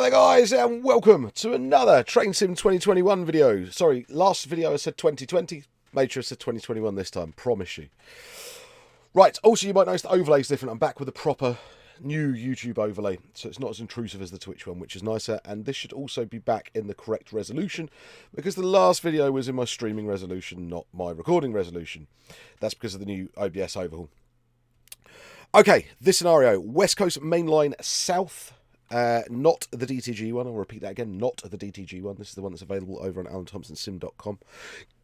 Hi there guys and welcome to another Train Sim 2021 video. Sorry, last video I said 2020, made sure I said 2021 this time, promise you. Right, also you might notice the overlay is different. I'm back with a proper new YouTube overlay, so it's not as intrusive as the Twitch one, which is nicer, and this should also be back in the correct resolution, because the last video was in my streaming resolution, not my recording resolution. That's because of the new OBS overhaul. Okay, this scenario, West Coast Main Line South. Not the DTG one. I'll repeat that again. Not the DTG one. This is the one that's available over on AlanThompsonSim.com.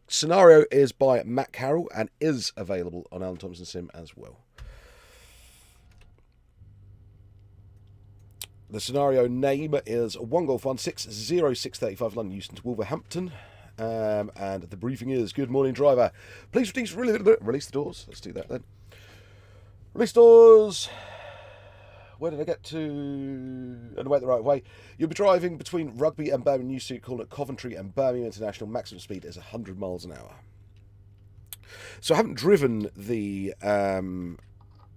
Scenario is by Matt Carroll and is available on Alan Thompson Sim as well. The scenario name is 1 Golf 160 London Euston to Wolverhampton. And the briefing is, good morning driver. Please release the doors. Let's do that then. Release doors. Where did I get to? And I went the right way. You'll be driving between Rugby and Birmingham New Street, calling at Coventry and Birmingham International. Maximum speed is 100 miles an hour. So I haven't driven the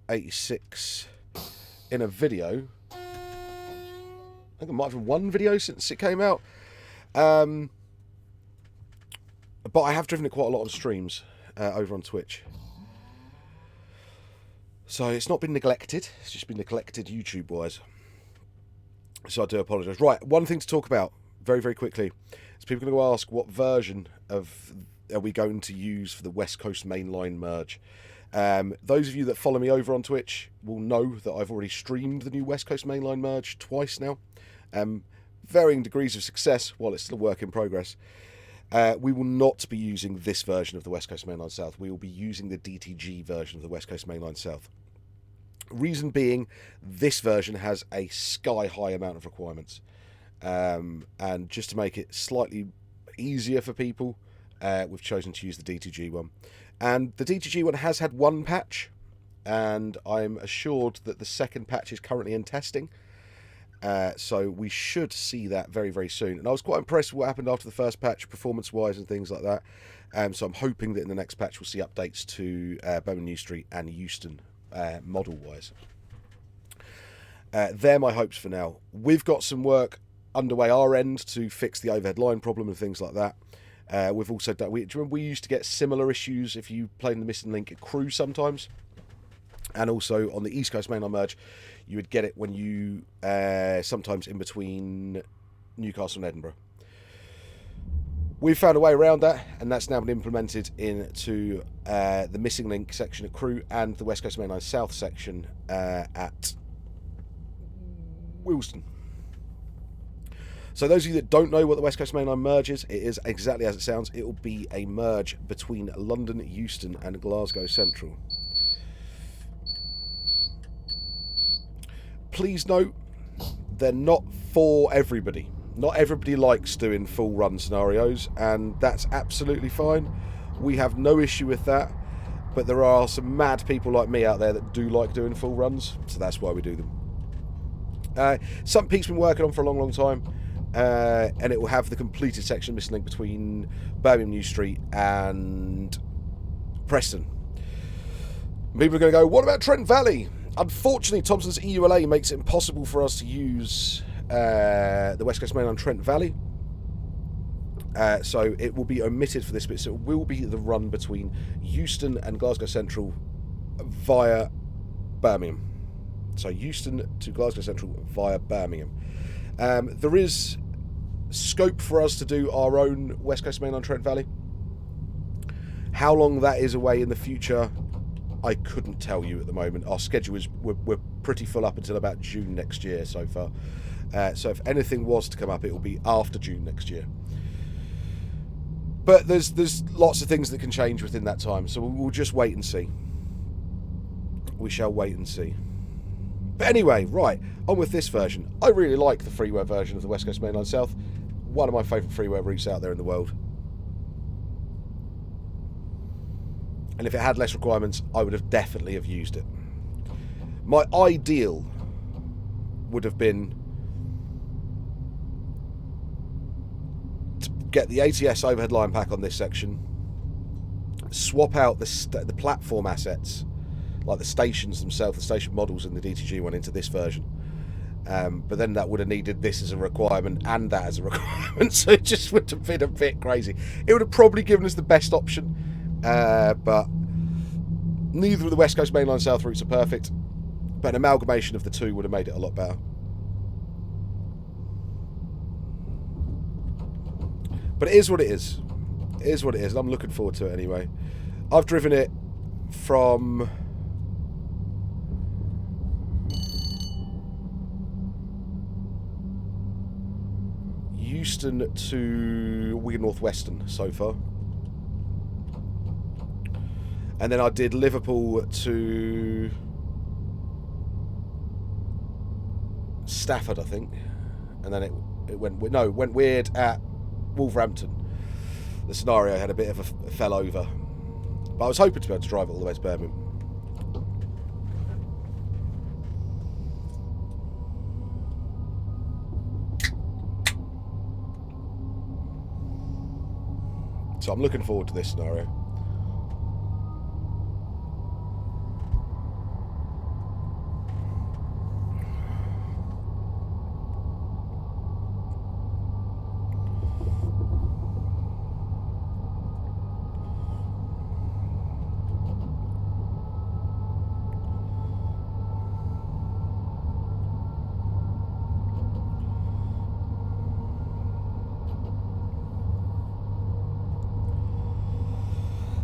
86 in a video. I think I might have done one video since it came out. But I have driven it quite a lot on streams over on Twitch. So it's not been neglected, it's just been neglected YouTube-wise. So I do apologise. Right, one thing to talk about very, very quickly is people are going to ask what version of are we going to use for the West Coast Main Line merge. Those of you that follow me over on Twitch will know that I've already streamed the new West Coast Main Line merge twice now. Varying degrees of success while it's still a work in progress. We will not be using this version of the West Coast Main Line South. We will be using the DTG version of the West Coast Main Line South. Reason being, this version has a sky-high amount of requirements. And just to make it slightly easier for people, we've chosen to use the DTG one. And the DTG one has had one patch, and I'm assured that the second patch is currently in testing. So we should see that very, very soon. And I was quite impressed with what happened after the first patch, performance-wise and things like that. So I'm hoping that in the next patch we'll see updates to Birmingham New Street and Euston model-wise. They're my hopes for now. We've got some work underway our end to fix the overhead line problem and things like that. We've also done. Do you remember we used to get similar issues if you played in the missing link at Crew sometimes? And also on the East Coast Mainline merge, you would get it when you sometimes in between Newcastle and Edinburgh. We've found a way around that, and that's now been implemented into the missing link section at Crew and the West Coast Mainline South section at Wilston. So those of you that don't know what the West Coast Mainline merge is, it is exactly as it sounds. It will be a merge between London, Euston and Glasgow Central. Please note, they're not for everybody. Not everybody likes doing full run scenarios, and that's absolutely fine. We have no issue with that, but there are some mad people like me out there that do like doing full runs, so that's why we do them. Some Pete's been working on for a long, long time, and it will have the completed section missing link between Birmingham New Street and Preston. People are going to go, what about Trent Valley? Unfortunately, Thomson's EULA makes it impossible for us to use the West Coast Main Line Trent Valley. So it will be omitted for this bit. So it will be the run between Euston and Glasgow Central via Birmingham. So Euston to Glasgow Central via Birmingham. There is scope for us to do our own West Coast Main Line Trent Valley. How long that is away in the future, I couldn't tell you at the moment. Our schedule is we're pretty full up until about June next year so far. So if anything was to come up, it will be after June next year. But there's lots of things that can change within that time, so we'll just wait and see. We shall wait and see. But anyway, right, on with this version. I really like the freeware version of the West Coast Main Line South. One of my favourite freeware routes out there in the world. And if it had less requirements, I would have definitely have used it. My ideal would have been to get the ATS overhead line pack on this section, swap out the platform assets, like the stations themselves, the station models in the DTG one, into this version, But then that would have needed this as a requirement and that as a requirement, so it just would have been a bit crazy. It would have probably given us the best option, but neither of the West Coast Mainline South routes are perfect, but an amalgamation of the two would have made it a lot better. But it is what it is. It is what it is, and I'm looking forward to it anyway. I've driven it from Euston to Wigan North Western so far. And then I did Liverpool to Stafford, I think. And then it went weird at Wolverhampton. The scenario had a bit of a fell over. But I was hoping to be able to drive it all the way to Birmingham. So I'm looking forward to this scenario.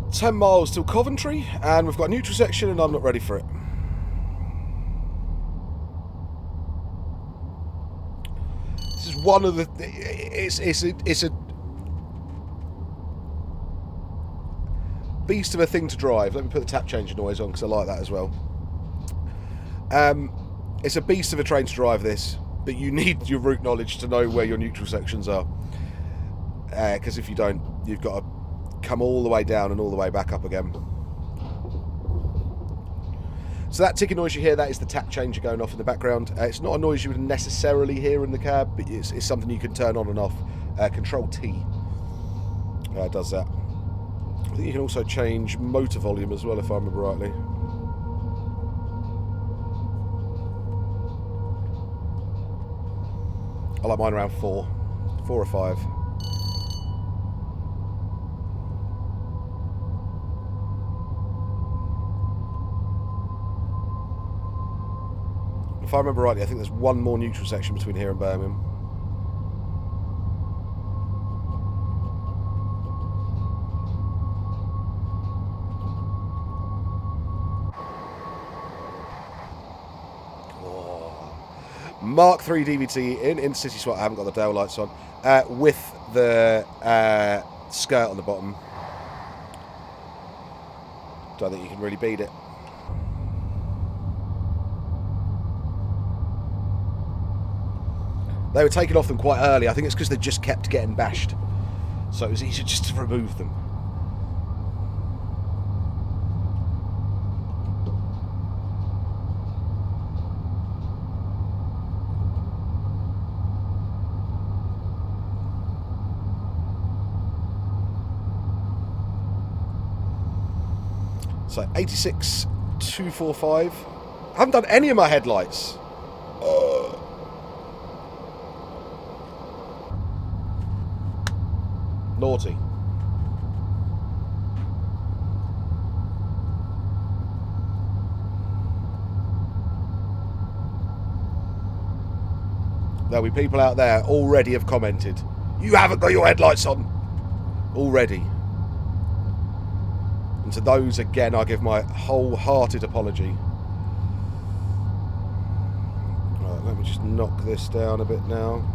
$10 miles till Coventry, and we've got a neutral section, and I'm not ready for it. This is one of the. It's a beast of a thing to drive. Let me put the tap changer noise on because I like that as well. It's a beast of a train to drive this, but you need your route knowledge to know where your neutral sections are. Because if you don't, you've got to come all the way down and all the way back up again. So that ticking noise you hear, that is the tap changer going off in the background. It's not a noise you would necessarily hear in the cab, but it's something you can turn on and off. Control T does that. I think you can also change motor volume as well, if I remember rightly. I like mine around 4 or 5. If I remember rightly, I think there's one more neutral section between here and Birmingham. Oh. Mark III DVT in Intercity Swat. I haven't got the tail lights on. With the skirt on the bottom. Don't think you can really beat it. They were taken off them quite early. I think it's because they just kept getting bashed. So it was easier just to remove them. So 86,245. I haven't done any of my headlights. Naughty. There'll be people out there already have commented, you haven't got your headlights on already. And to those, again, I give my wholehearted apology. Right, let me just knock this down a bit now.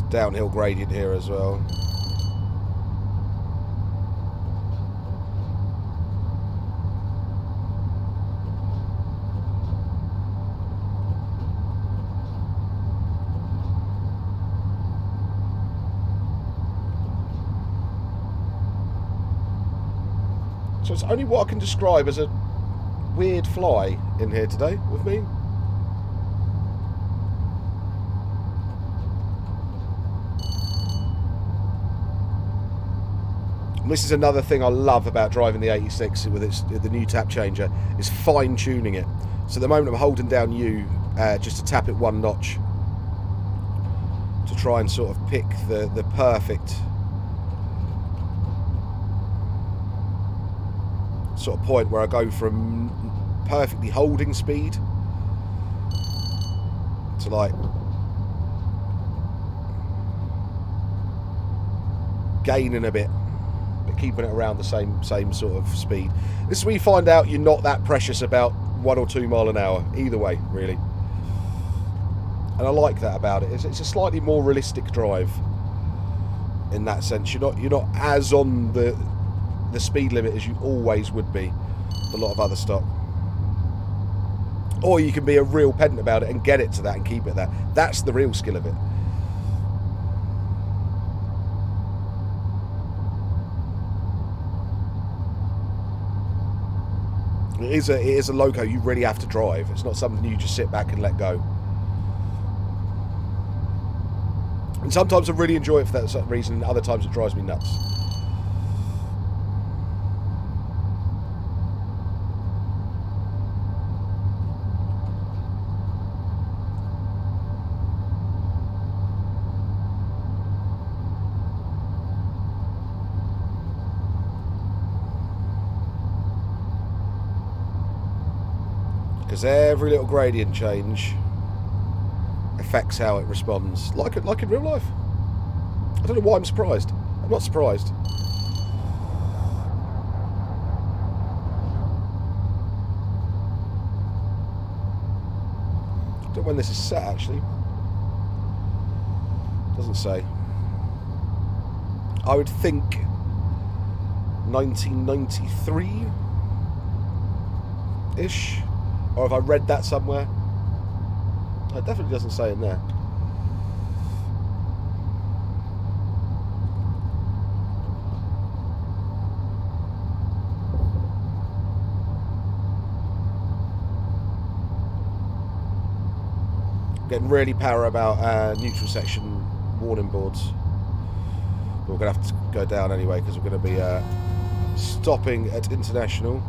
Downhill gradient here as well. So it's only what I can describe as a weird fly in here today with me. And this is another thing I love about driving the 86 with the new tap changer, is fine tuning it. So at the moment I'm holding down U just to tap it one notch to try and sort of pick the perfect sort of point where I go from perfectly holding speed to like gaining a bit, but keeping it around the same sort of speed. This is where you find out you're not that precious about 1 or 2 miles an hour either way, really. And I like that about it. It's a slightly more realistic drive in that sense. You're not as on the speed limit as you always would be with a lot of other stock. Or you can be a real pedant about it and get it to that and keep it there. That's the real skill of it. It is a loco you really have to drive. It's not something you just sit back and let go. And sometimes I really enjoy it for that reason, and other times it drives me nuts. Because every little gradient change affects how it responds, like in real life. I don't know why I'm surprised. I'm not surprised. I don't know when this is set, actually. Doesn't say. I would think 1993-ish. Or have I read that somewhere? It definitely doesn't say in there. Getting really power about neutral section warning boards. But we're going to have to go down anyway because we're going to be stopping at International.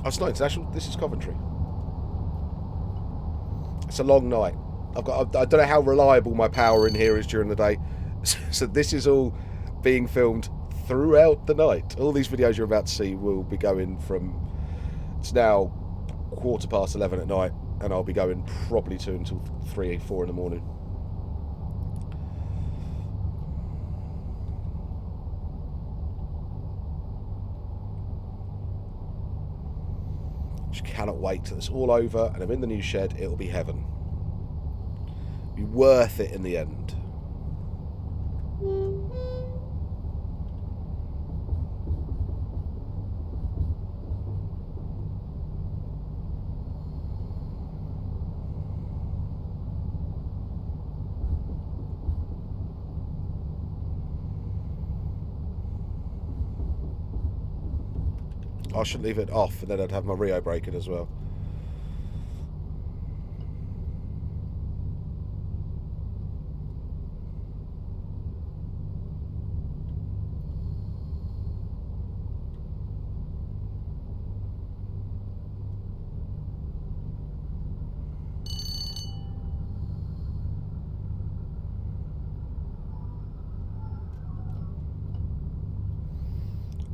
Oh, it's not International. This is Coventry. It's a long night. I don't know how reliable my power in here is during the day. So this is all being filmed throughout the night. All these videos you're about to see will be going from... It's now 11:15 at night, and I'll be going probably until 3, 4 in the morning. Cannot wait till it's all over and I'm in the new shed. It'll be heaven. Be worth it in the end. I should leave it off and then I'd have my Rio braking as well.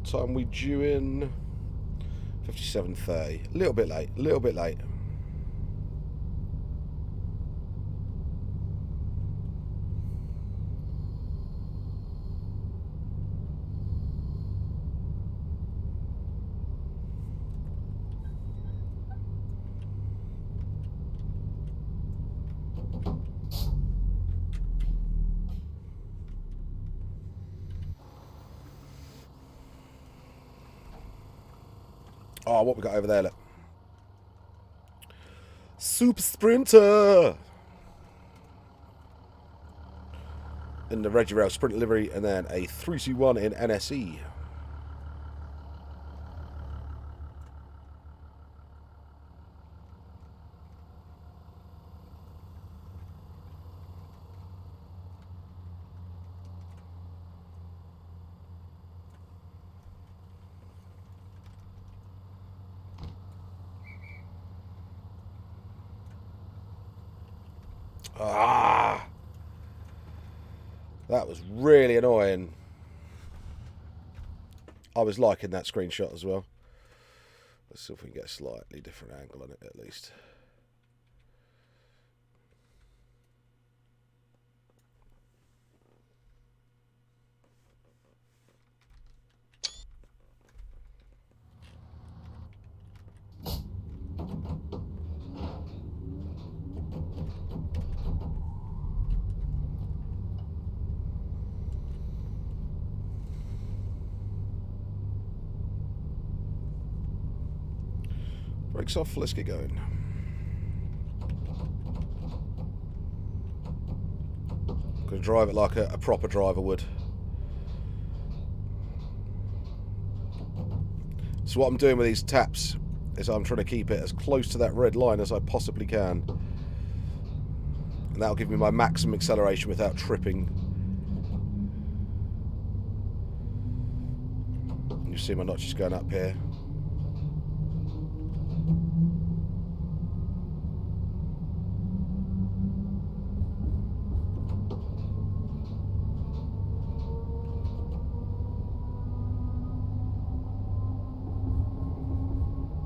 Time we due in 57:30. A little bit late. A little bit late. Oh, what we got over there, look. Super Sprinter! In the Reggie Rail Sprint livery, and then a 321 in NSE. Ah! That was really annoying. I was liking that screenshot as well. Let's see if we can get a slightly different angle on it at least. Brakes off, let's get going. I'm going to drive it like a proper driver would. So what I'm doing with these taps is I'm trying to keep it as close to that red line as I possibly can. And that'll give me my maximum acceleration without tripping. You see my notches going up here.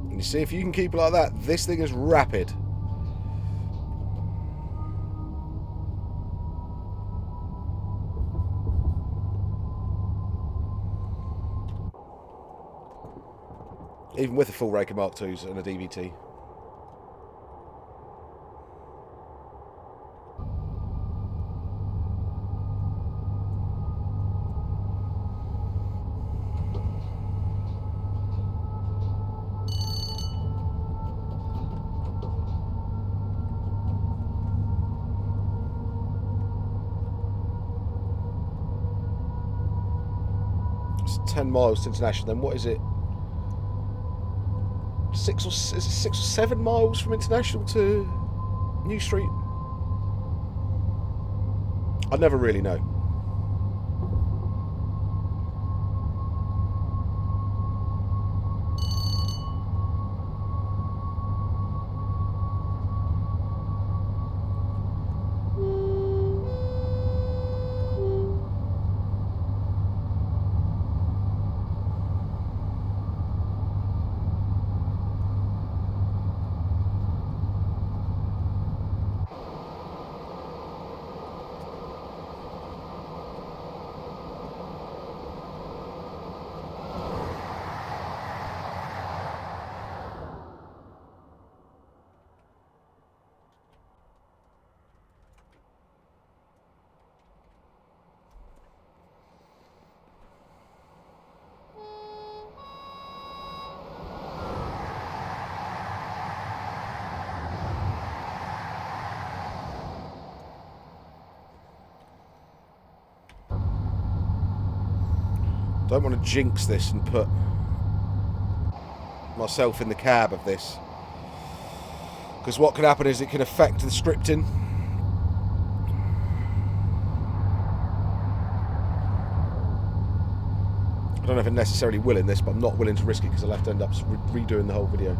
And you see, if you can keep it like that, this thing is rapid. Even with a full rake of Mark IIs and a DVT. It's 10 miles to International, then what is it? 6 or 7 miles from International to New Street? I never really know. Don't want to jinx this and put myself in the cab of this, because what can happen is it can affect the scripting. I don't know if it necessarily will in this, but I'm not willing to risk it because I'll have to end up redoing the whole video.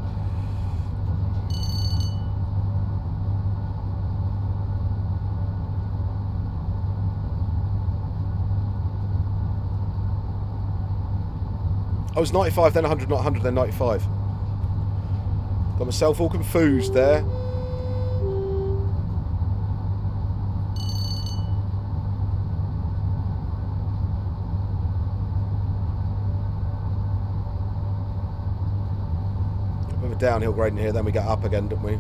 I was 95, then 100, not 100, then 95. Got myself all confused there. A bit of a downhill grade in here, then we get up again, don't we?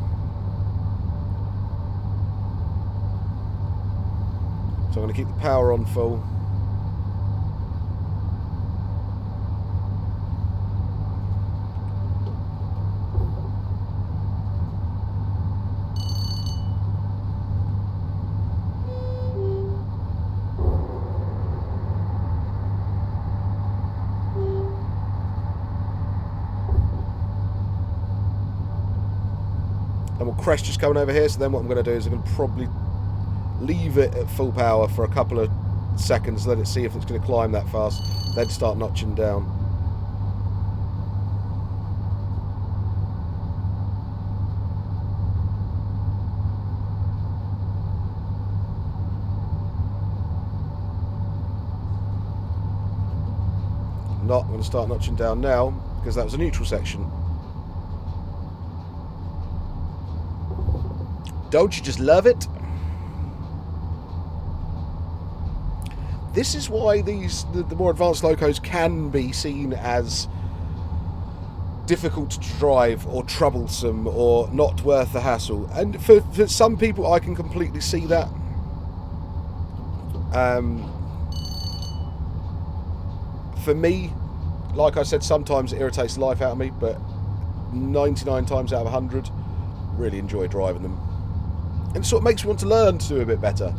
So I'm going to keep the power on full. little crest just coming over here, so then what I'm going to do is I'm going to probably leave it at full power for a couple of seconds, let it see if it's going to climb that fast, then start notching down. Not going to start notching down now because that was a neutral section. Don't you just love it? This is why the more advanced locos can be seen as difficult to drive or troublesome or not worth the hassle. And for some people, I can completely see that. For me, like I said, sometimes it irritates the life out of me, but 99 times out of 100, really enjoy driving them. And it sort of makes me want to learn to do a bit better.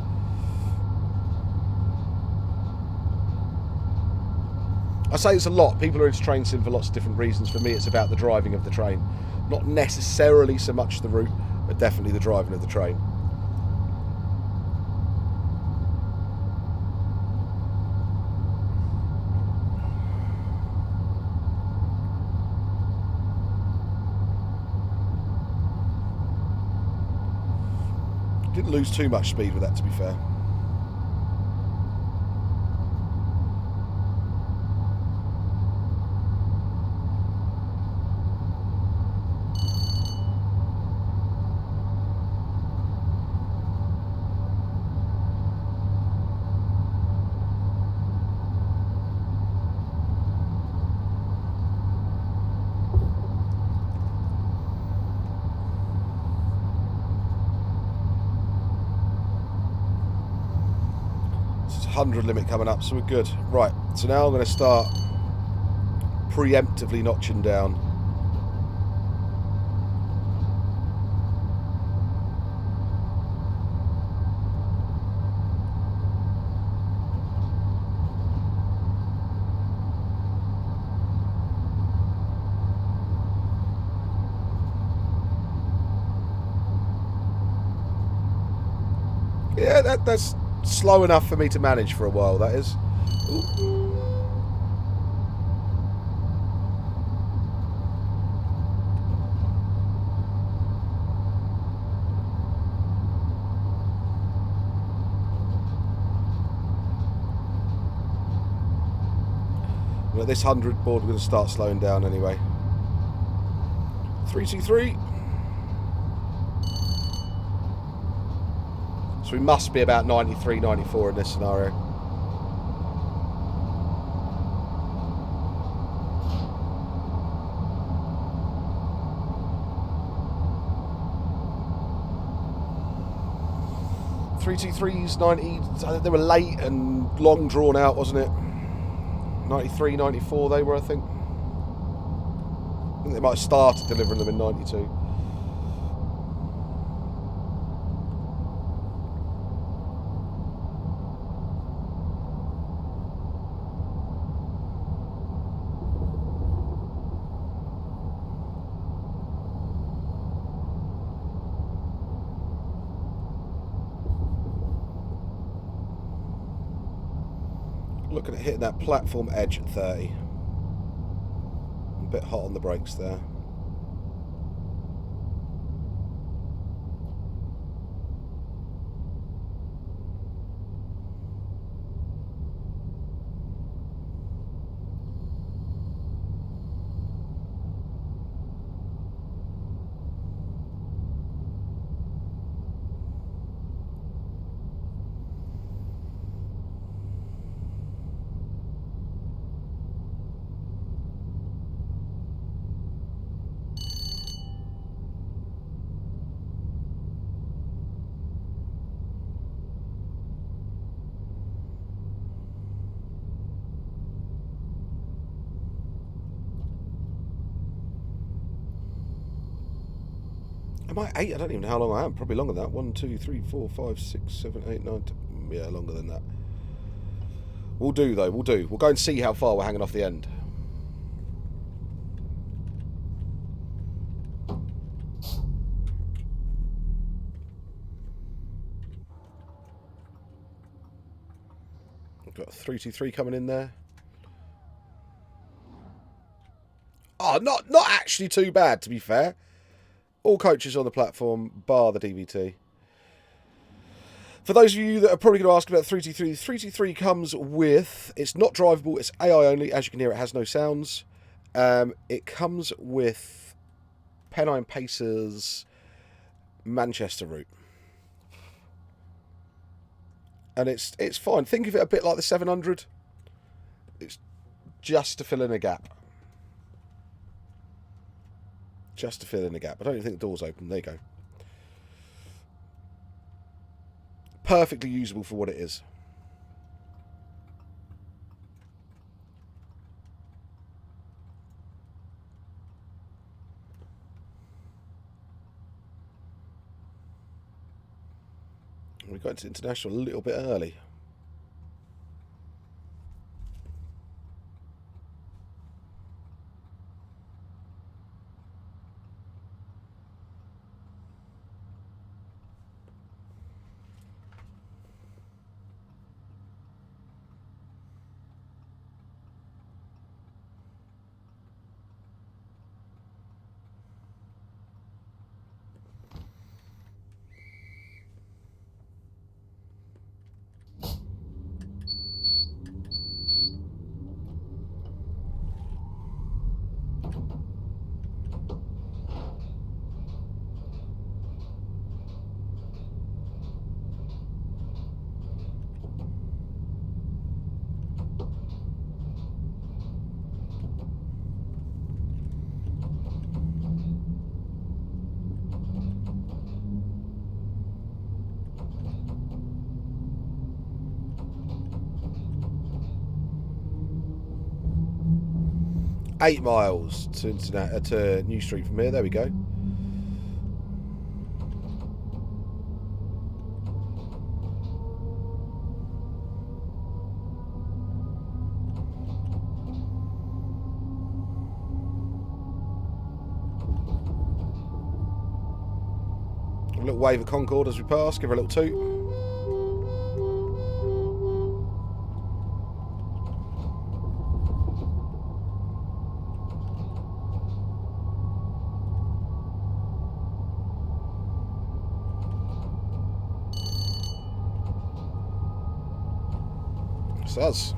I say it's a lot. People are into train sim for lots of different reasons. For me, it's about the driving of the train. Not necessarily so much the route, but definitely the driving of the train. Didn't lose too much speed with that, to be fair. It's 100 limit coming up, so we're good. Right, so now I'm going to start preemptively notching down. Yeah, that's slow enough for me to manage for a while, that is. Ooh. Well, at this 100 board, we're going to start slowing down anyway. 323. So we must be about 93, 94 in this scenario. .323s, 90, they were late and long drawn out, wasn't it? 93, 94 they were, I think. I think they might have started delivering them in 92. Looking at hitting that platform edge at 30. A bit hot on the brakes there. Am I 8? I don't even know how long I am. Probably longer than that. 1, 2, 3, 4, 5, 6, 7, 8, 9, 10. Yeah, longer than that. We'll do, though. We'll do. We'll go and see how far we're hanging off the end. We've got 323 coming in there. Oh, not actually too bad, to be fair. All coaches on the platform, bar the DVT. For those of you that are probably going to ask about 323, 323 comes with, it's not drivable, it's AI only. As you can hear, it has no sounds. It comes with Pennine Pacers Manchester route. And it's fine. Think of it a bit like the 700. It's just to fill in a gap. Just to fill in a gap. I don't even think the door's open. There you go. Perfectly usable for what it is. We got into international a little bit early. Eight miles to New Street from here. There we go. A little wave of Concorde as we pass. Give her a little toot. Us.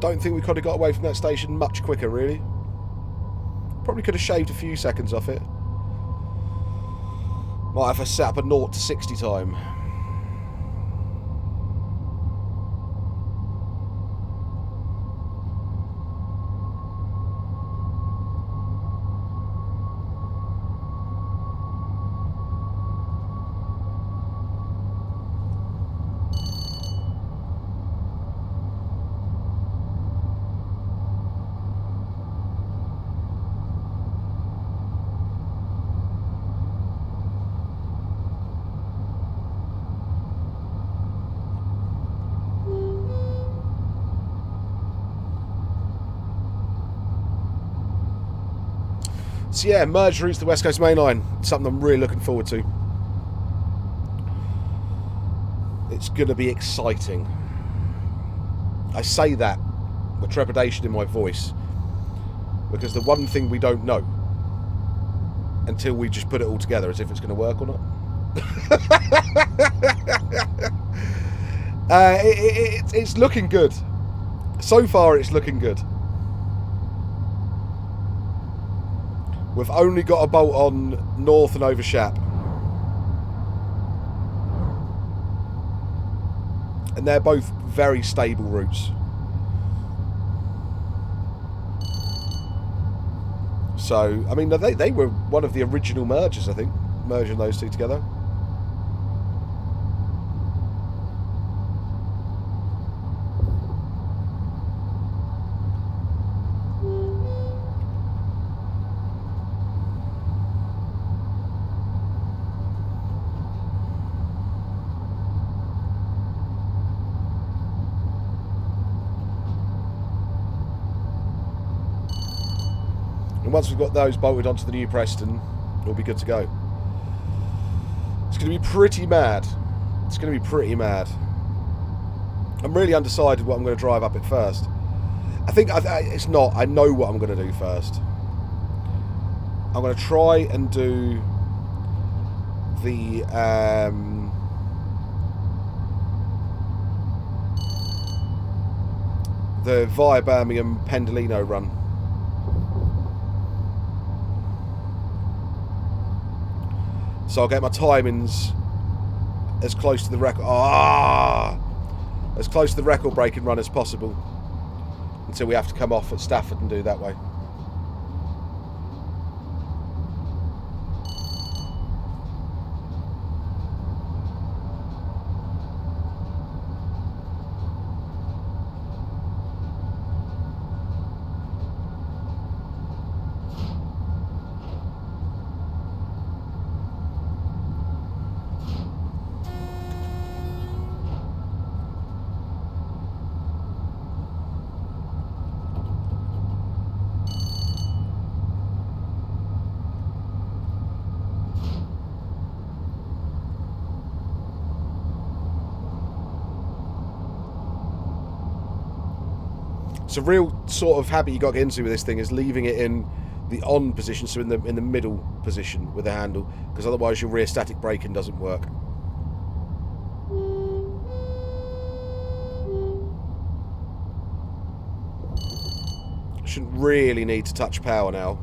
Don't think we could have got away from that station much quicker, really. Probably could have shaved a few seconds off it. Might have set up a 0 to 60 time. So yeah, merged routes to the West Coast Main Line. Something I'm really looking forward to. It's going to be exciting. I say that with trepidation in my voice, because the one thing we don't know until we just put it all together is if it's going to work or not. It's looking good. So far, it's looking good. We've only got a bolt on north and over Shap. And they're both very stable routes. So, I mean, they were one of the original mergers, I think, merging those two together. And once we've got those bolted onto the new Preston, we'll be good to go. It's going to be pretty mad. It's going to be pretty mad. I'm really undecided what I'm going to drive up at first. I think it's not. I know what I'm going to do first. I'm going to try and do the via Birmingham Pendolino run. So I'll get my timings as close to the record. As close to the record-breaking run as possible until we have to come off at Stafford and do that way. It's a real sort of habit you got to get into with this thing, is leaving it in the on position, so in the middle position with the handle, because otherwise your rear static braking doesn't work. Shouldn't really need to touch power now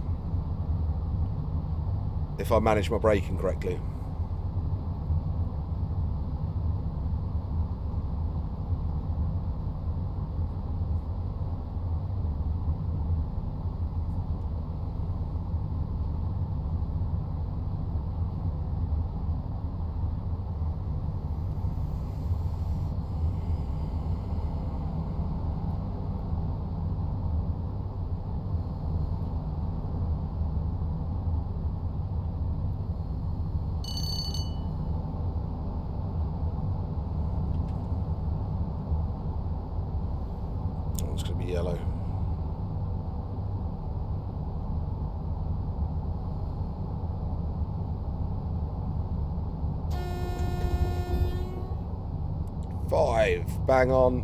if I manage my braking correctly. It's going to be yellow. Five, bang on.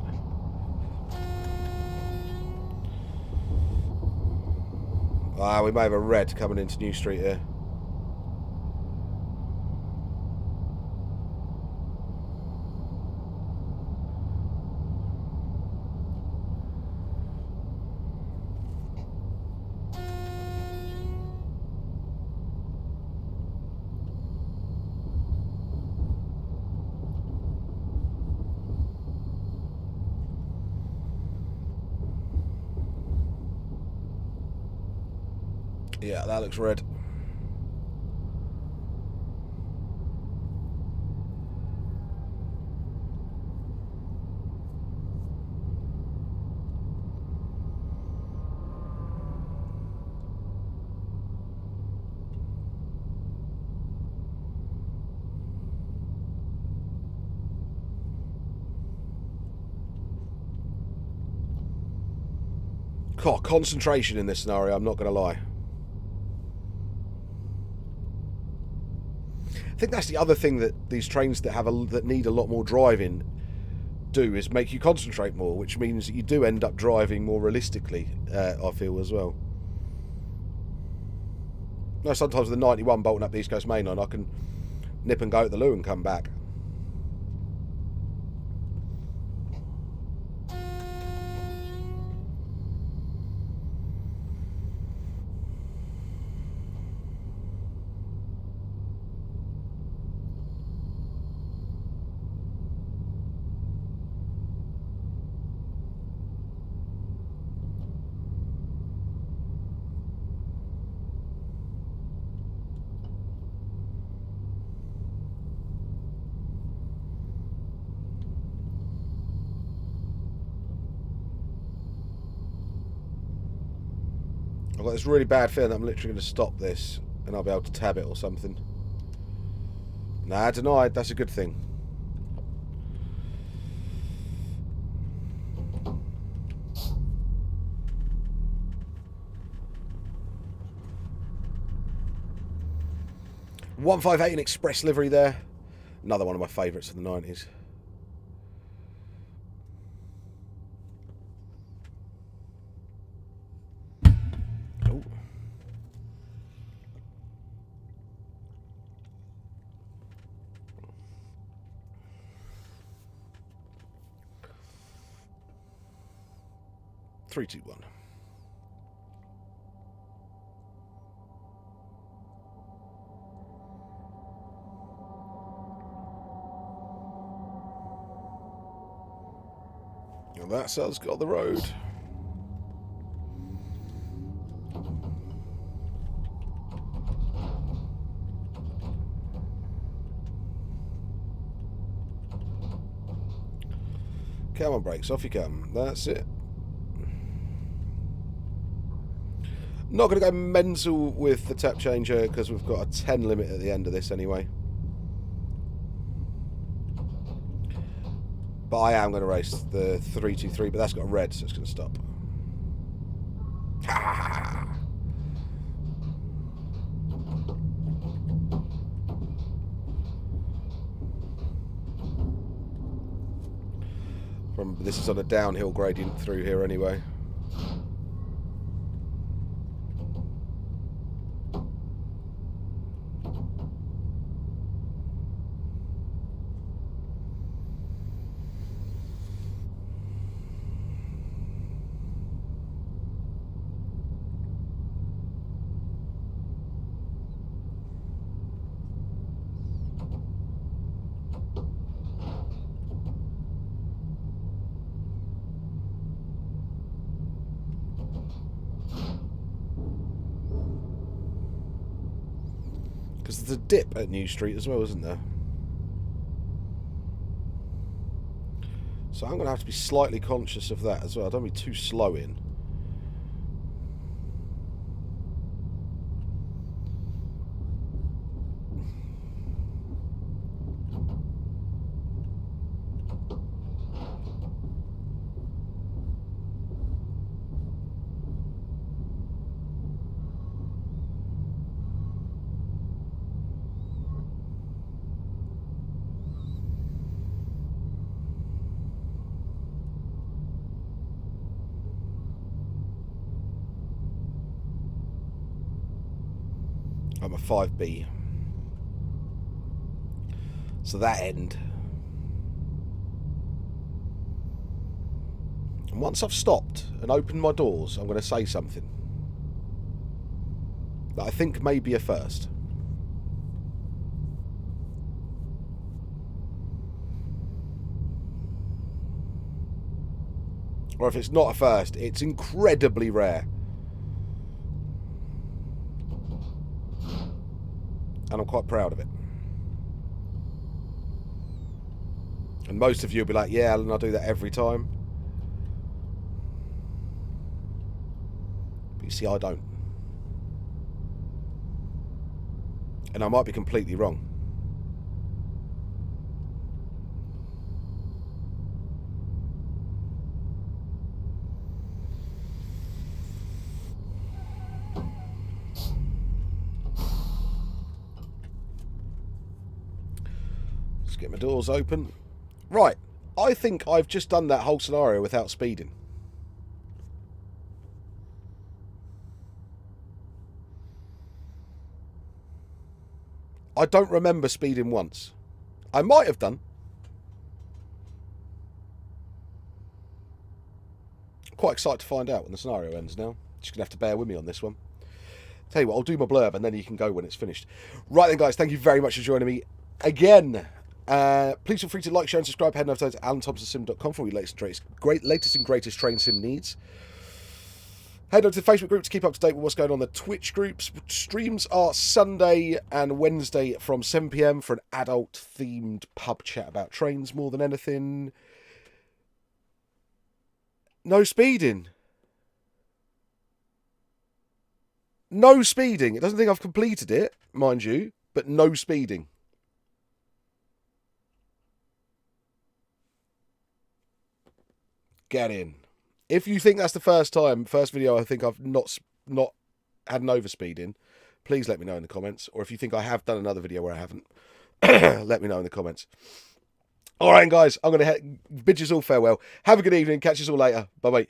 We may have a red coming into New Street here. Yeah, that looks red. God, concentration in this scenario, I'm not going to lie. I think that's the other thing that these trains that need a lot more driving do, is make you concentrate more, which means that you do end up driving more realistically, I feel, as well. No, sometimes with the 91 bolting up the East Coast Main Line, I can nip and go at the loo and come back. I've got this really bad feeling that I'm literally going to stop this and I'll be able to tab it or something. Nah, denied. That's a good thing. 158 in express livery there. Another one of my favourites of the 90s. Oh. Three, two, one. And that's us got the road. Come on, brakes, off you come. That's it. Not going to go mental with the tap changer because we've got a 10 limit at the end of this anyway. But I am going to race the 323, but that's got a red, so it's going to stop. Ha! This is on a downhill gradient through here anyway. Because there's a dip at New Street as well, isn't there? So I'm going to have to be slightly conscious of that as well. I don't be too slow in. I'm a 5B. So that end. And once I've stopped and opened my doors, I'm going to say something that I think may be a first. Or if it's not a first, it's incredibly rare. And I'm quite proud of it. And most of you will be like, yeah, Alan, I do that every time. But you see, I don't. And I might be completely wrong. Let's get my doors open. Right, I think I've just done that whole scenario without speeding. I don't remember speeding once. I might have done. Quite excited to find out when the scenario ends now. Just going to have to bear with me on this one. Tell you what, I'll do my blurb and then you can go when it's finished. Right then, guys, thank you very much for joining me again. Please feel free to like, share and subscribe. Head over to alanthomsonsim.com for your latest and greatest train sim needs. Head over to the Facebook group to keep up to date with what's going on in the Twitch groups. Streams are Sunday and Wednesday from 7 PM for an adult-themed pub chat about trains more than anything. No speeding. No speeding. It doesn't think I've completed it, mind you, but no speeding. Get in. If you think that's the first video I think I've not had an overspeeding, please let me know in the comments. Or if you think I have done another video where I haven't, let me know in the comments. All right, guys, I'm going to bid you all farewell. Have a good evening. Catch you all later. Bye-bye.